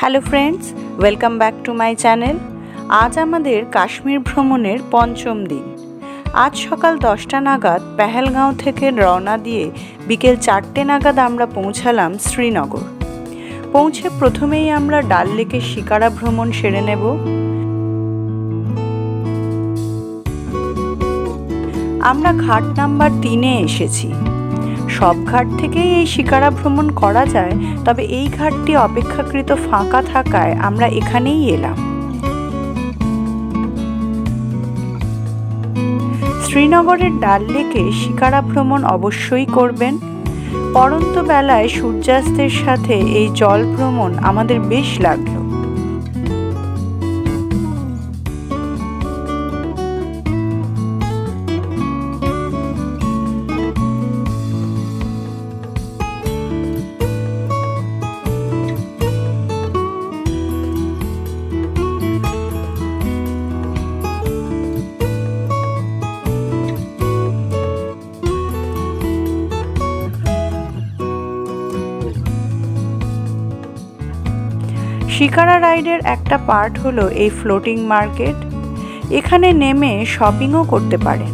Hello friends, welcome back to my channel. আজ আমাদের কাশ্মীর ভ্রমণের পঞ্চম দিন। আজ সকাল 10টা নাগাদ পেহেলগাঁও থেকে রওনা দিয়ে বিকেল 4টে নাগাদ আমরা পৌঁছালাম শ্রীনগর। পৌঁছে প্রথমেই আমরা ডাল লেকের শিকারা ভ্রমণ সেরে নেব। আমরা ঘাট নাম্বার 3-এ এসেছি। সব ঘাট থেকেই এই শিকারা ভ্রমণ করা যায়, তবে এই ঘাটটি অপেক্ষাকৃত ফাঁকা থাকায় আমরা এখানেই এলাম। শ্রীনগরের ডাল লেকে শিকারা ভ্রমণ অবশ্যই করবেন। পড়ন্ত বেলায় সূর্যাস্তের সাথে এই জল ভ্রমণ আমাদের বেশ লাগলো। শিকারা রাইডের একটা পার্ট হলো এই ফ্লোটিং মার্কেট। এখানে নেমে শপিংও করতে পারেন।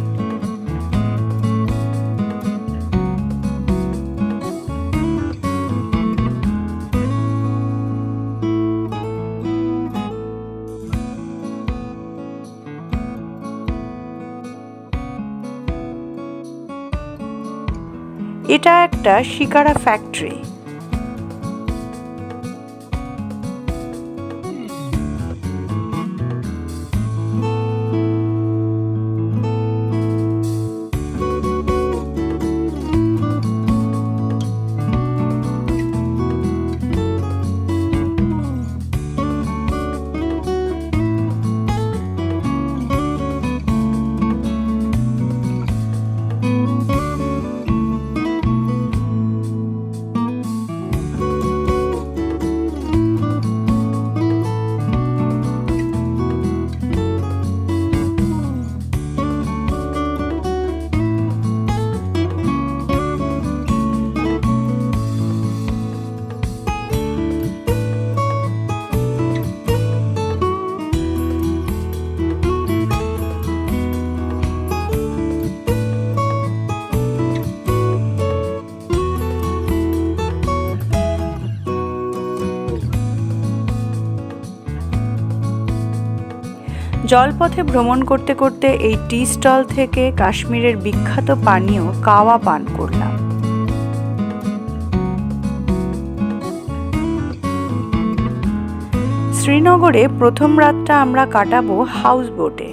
এটা একটা শিকারা ফ্যাক্টরি। জলপথে ভ্রমণ করতে করতে এই টি স্টল থেকে কাশ্মীরের বিখ্যাত পানীয় কাওয়া পান করলাম। শ্রীনগরে প্রথম রাতটা আমরা কাটাবো হাউস বোটে।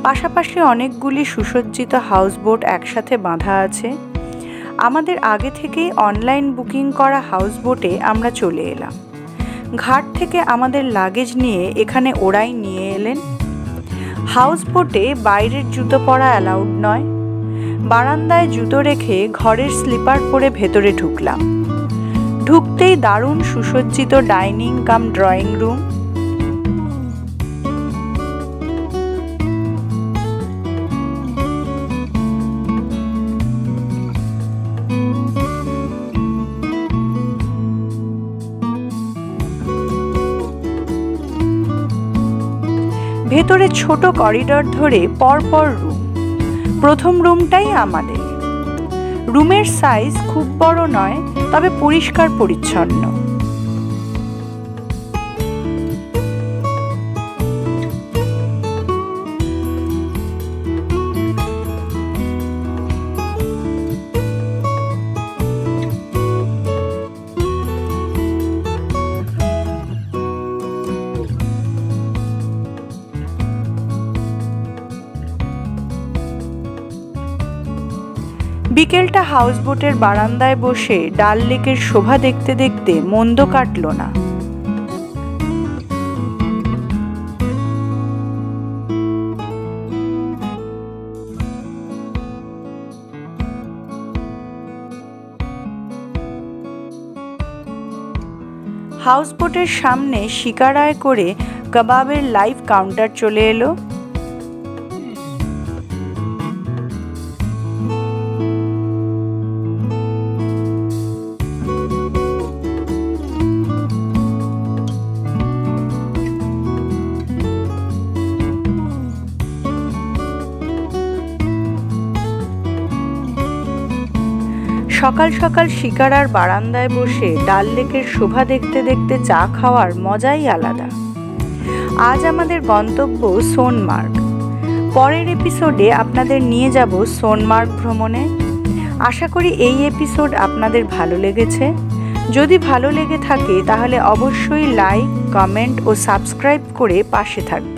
পাশাপাশি অনেকগুলি সুসজ্জিত হাউস বোট একসাথে বাঁধা আছে। আমাদের আগে থেকেই অনলাইন বুকিং করা হাউস বোটে আমরা চলে এলাম। ঘাট থেকে আমাদের লাগেজ নিয়ে এখানে ওরাই নিয়ে এলেন। হাউস বোটে বাইরের জুতো পরা অ্যালাউড নয়। বারান্দায় জুতো রেখে ঘরের স্লিপার পরে ভেতরে ঢুকলাম। ঢুকতেই দারুণ সুসজ্জিত ডাইনিং কাম ড্রয়িং রুম। ভেতরে ছোট করিডর ধরে পরপর রুম। প্রথম রুমটাই আমাদের। রুমের সাইজ খুব বড় নয়, তবে পরিষ্কার পরিচ্ছন্ন। বিকেলটা হাউস বোটের বারান্দায় বসে ডাল লেকের শোভা দেখতে দেখতে মন্দ কাটল না। হাউস বোটের সামনে শিকারায় করে কাবাবের লাইভ কাউন্টার চলে এলো। সকাল সকাল শিকারার বারান্দায় বসে ডাল লেকের শোভা দেখতে দেখতে চা খাওয়ার মজাই আলাদা। আজ আমাদের গন্তব্য সোনমার্গ। পরের এপিসোডে আপনাদের নিয়ে যাব সোনমার্গ ভ্রমণে। আশা করি এই এপিসোড আপনাদের ভালো লেগেছে। যদি ভালো লেগে থাকে তাহলে অবশ্যই লাইক, কমেন্ট ও সাবস্ক্রাইব করে পাশে থাকবেন।